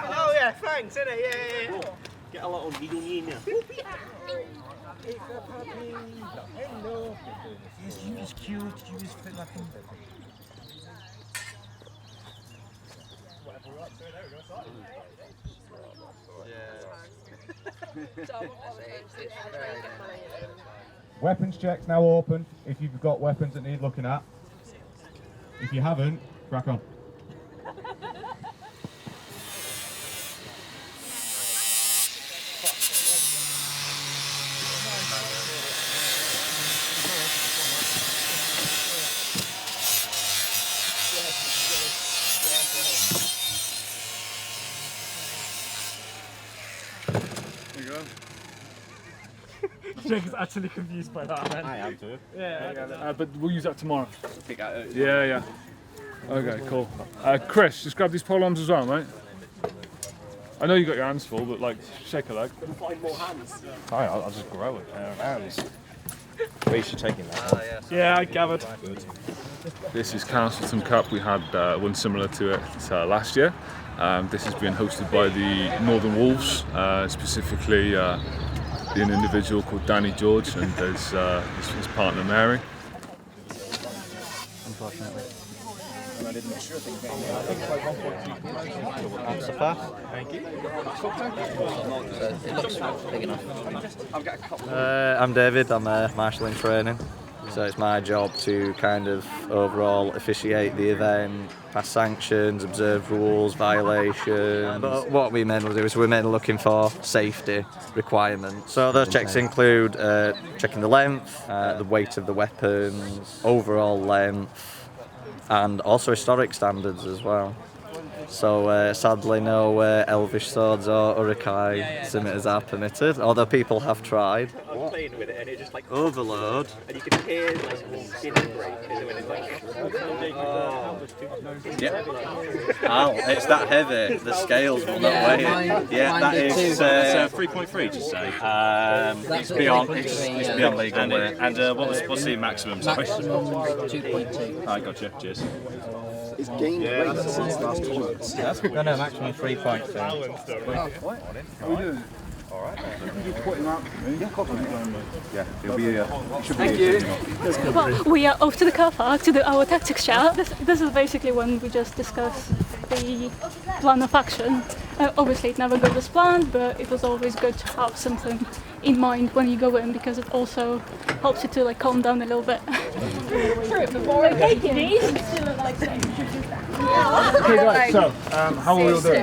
Oh yeah, thanks, innit? Yeah. Get a little needle in you. Yes, you was cute, you was fit like him. Weapons check's now open if you've got weapons that need looking at. If you haven't, crack on. There you go. Jake is actually confused by that, man. I am too. Yeah, but we'll use that tomorrow. Pick that out. Yeah. Okay, cool. Chris, just grab these pole arms as well, mate. I know you got your hands full, but like, shake a leg. Find more hands. I'll just grow a pair of hands. Wait, you're taking that. Yeah, I gathered. This is Castleton Cup. We had one similar to it last year. This has been hosted by the Northern Wolves, specifically an individual called Danny George and his partner Mary. Unfortunately. Thank you. It looks big enough. I've got a couple. I'm David, I'm a marshal in training, so it's my job to kind of overall officiate the event, pass sanctions, observe rules, violations. But what we mainly do is we're mainly looking for safety requirements. So those checks include checking the length, the weight of the weapons, overall length, and also historic standards as well. So sadly no elvish swords or urukai scimitars are permitted, although people have tried. I'm playing with it and it just like Overload. and you can hear like the skin break when it's like Ow, it's that heavy, the scales will not weigh it. Yeah, that is 3.3, did you say? it's beyond legal weight. And what's the maximum? Sorry. Maximum 2.2. I got you. Cheers. it's gained weight since last week. No, maximum 3.2. Well, we are off to the car park to do our tactics chat. This is basically when we just discuss the plan of action. Obviously it never goes as planned, but it was always good to have something in mind when you go in because it also helps you to like calm down a little bit. Take it easy. Okay guys, so how are we all doing?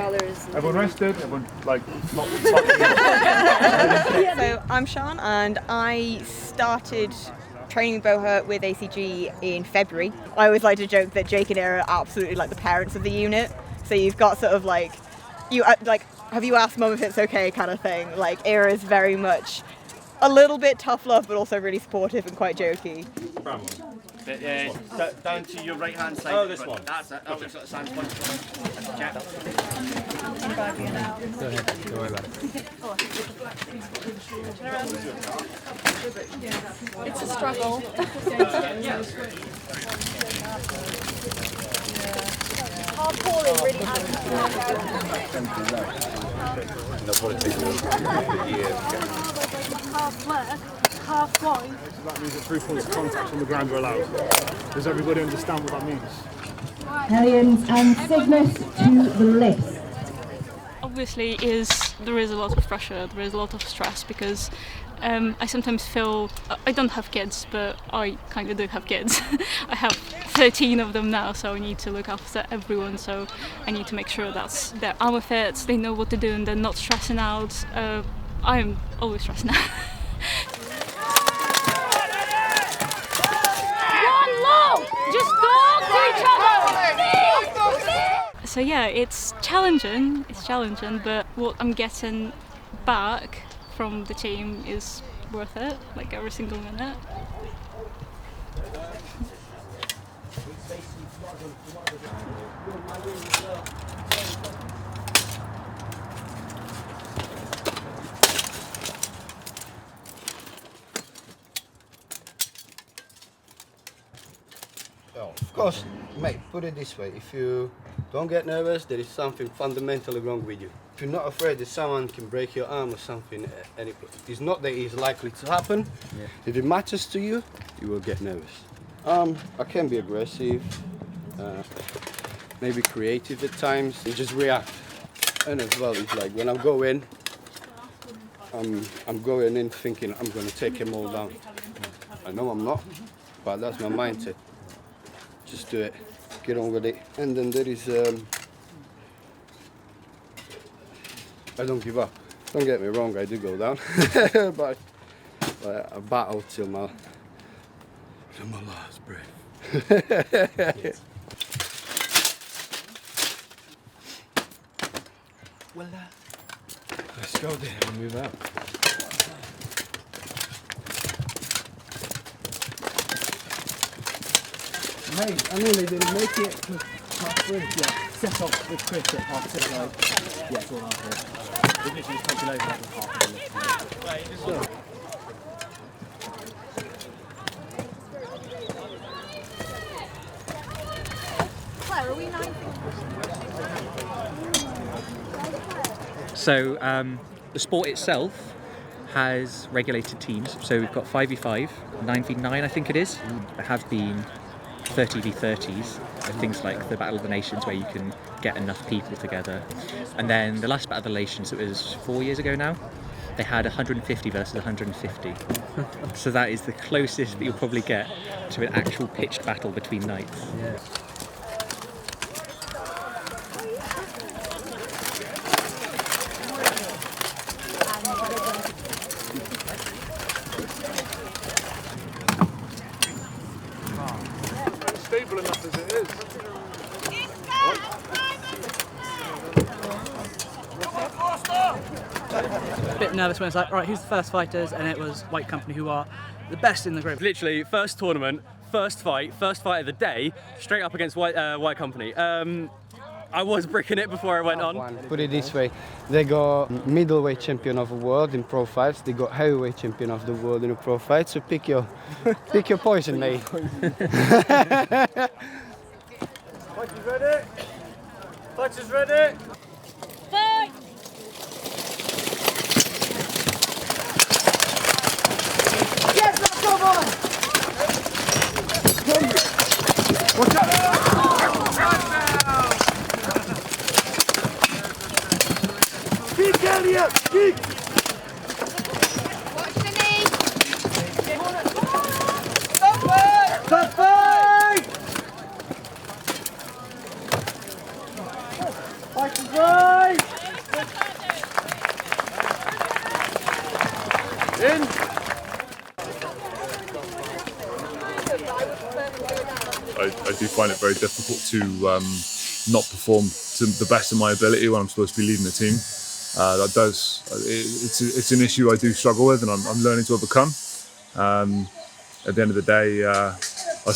Everyone rested? Everyone like not So I'm Sean and I started training Buhurt with ACG in February. I always like to joke that Jake and Ira are absolutely like the parents of the unit. So you've got sort of like, have you asked mum if it's okay kind of thing. Like Ira is very much a little bit tough love but also really supportive and quite jokey. Down to your right hand side. Oh, this one. That's it. That looks like a sand punch. Check. Go ahead, don't worry about it. It's a struggle. Hardcore really That's what it takes. Half left, half wide. that means that 3 points of contact on the ground are allowed. Does everybody understand what that means? Hellions and Cygnus to the list. Obviously there is a lot of pressure, there is a lot of stress because I sometimes feel, I don't have kids, but I kind of do have kids. I have 13 of them now, so I need to look after everyone, so I need to make sure that they're armor fit, they know what to do and they're not stressing out. I'm always stressing out. One low! Just talk to each other! So yeah, it's challenging, but what I'm getting back from the team is worth it, like every single minute. Of course, mate, put it this way, if you Don't get nervous, there is something fundamentally wrong with you. If you're not afraid that someone can break your arm or something, and it's not that it's likely to happen, if it matters to you, you will get nervous. I can be aggressive, maybe creative at times, and just react. And as well, it's like when I go in, I'm going in thinking I'm going to take them all down. I know I'm not, but that's my mindset. Just do it, get on with it. And then there is, I don't give up. Don't get me wrong, I do go down, but I battle till my last breath. Well, let's go there and move out. Mate, I nearly didn't make it to halfway. Yeah, set off with Chris at half six. Yeah, it's all halfway. We literally taken over that with half of the Claire, are we 9? So the sport itself has regulated teams. So we've got 5v5, 9v9 I think it is. There have been 30v30s, things like the Battle of the Nations where you can get enough people together. And then the last Battle of the Nations, it was 4 years ago now, they had 150 versus 150. So that is the closest that you'll probably get to an actual pitched battle between knights. Yeah. Stable enough as it is. A bit nervous when it's like, right, who's the first fighters? And it was White Company, who are the best in the group. Literally, first tournament, first fight of the day, straight up against White Company. I was bricking it before I went on. Put it this way, they got middleweight champion of the world in pro fights, they got heavyweight champion of the world in a pro fight, so pick your poison, mate. Fighters ready? Fighters ready? Fight! Yes, let's go, boy! Watch out! Kick, Elliot! Kick! Watch the knee! Stop fight! Fighters right! In! I do find it very difficult to not perform to the best of my ability when I'm supposed to be leading the team. It's an issue I do struggle with, and I'm learning to overcome. At the end of the day, I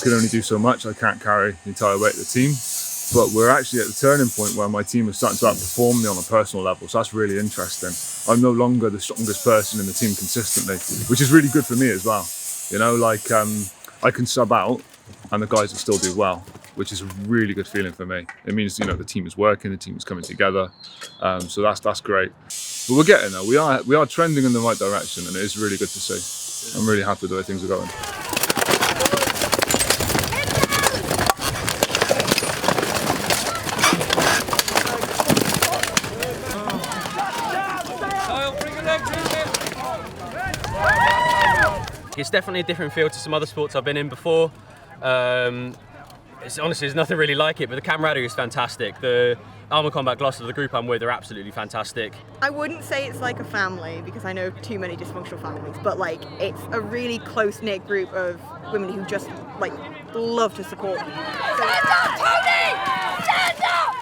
can only do so much. I can't carry the entire weight of the team. But we're actually at the turning point where my team is starting to outperform me on a personal level, so that's really interesting. I'm no longer the strongest person in the team consistently, which is really good for me as well. You know, like I can sub out and the guys will still do well, which is a really good feeling for me. It means, you know, the team is working, the team is coming together, so that's great. But we're getting there. We are trending in the right direction, and it is really good to see. I'm really happy with the way things are going. It's definitely a different feel to some other sports I've been in before. Honestly, there's nothing really like it, but the camaraderie is fantastic. The Armour Combat Gloucester, the group I'm with, are absolutely fantastic. I wouldn't say it's like a family because I know too many dysfunctional families, but like it's a really close-knit group of women who just like love to support you. Stand up, Tony! Stand up!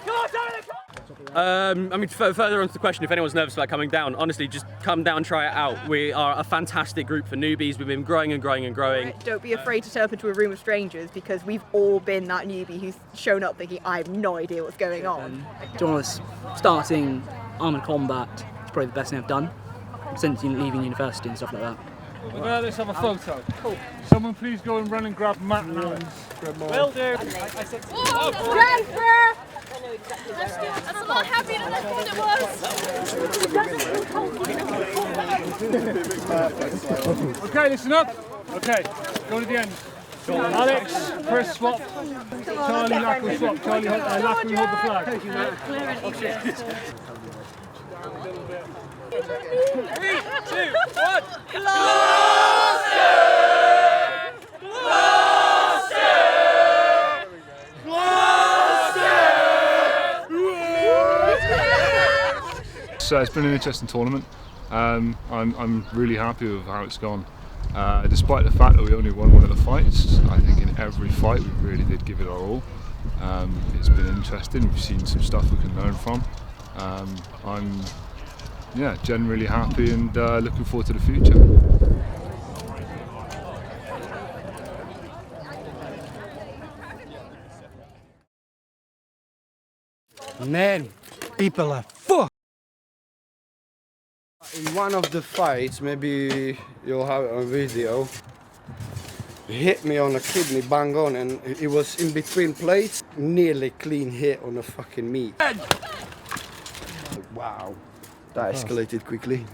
I mean, further on to the question, if anyone's nervous about coming down, honestly, just come down, try it out. We are a fantastic group for newbies. We've been growing and growing and growing. Don't be afraid to turn up into a room of strangers because we've all been that newbie who's shown up thinking, I have no idea what's going on. To be honest, starting Armoured Combat is probably the best thing I've done since leaving university and stuff like that. Let's have a photo. Cool. Someone please go and run and grab Matt and Alan's. Will do. That's a lot happier than I thought it was. Okay, listen up. Okay, go to the end. Alex, Chris swap. Charlie, Lackman swap. Charlie, Lackman hold the flag. 3, 2, 1. So it's been an interesting tournament. I'm really happy with how it's gone. Despite the fact that we only won one of the fights, I think in every fight we really did give it our all. It's been interesting, we've seen some stuff we can learn from. I'm generally happy and looking forward to the future. Man, people are fuck. In one of the fights, maybe you'll have it on video, he hit me on a kidney bang on, and it was in between plates, nearly clean hit on the fucking meat. Wow, that escalated quickly.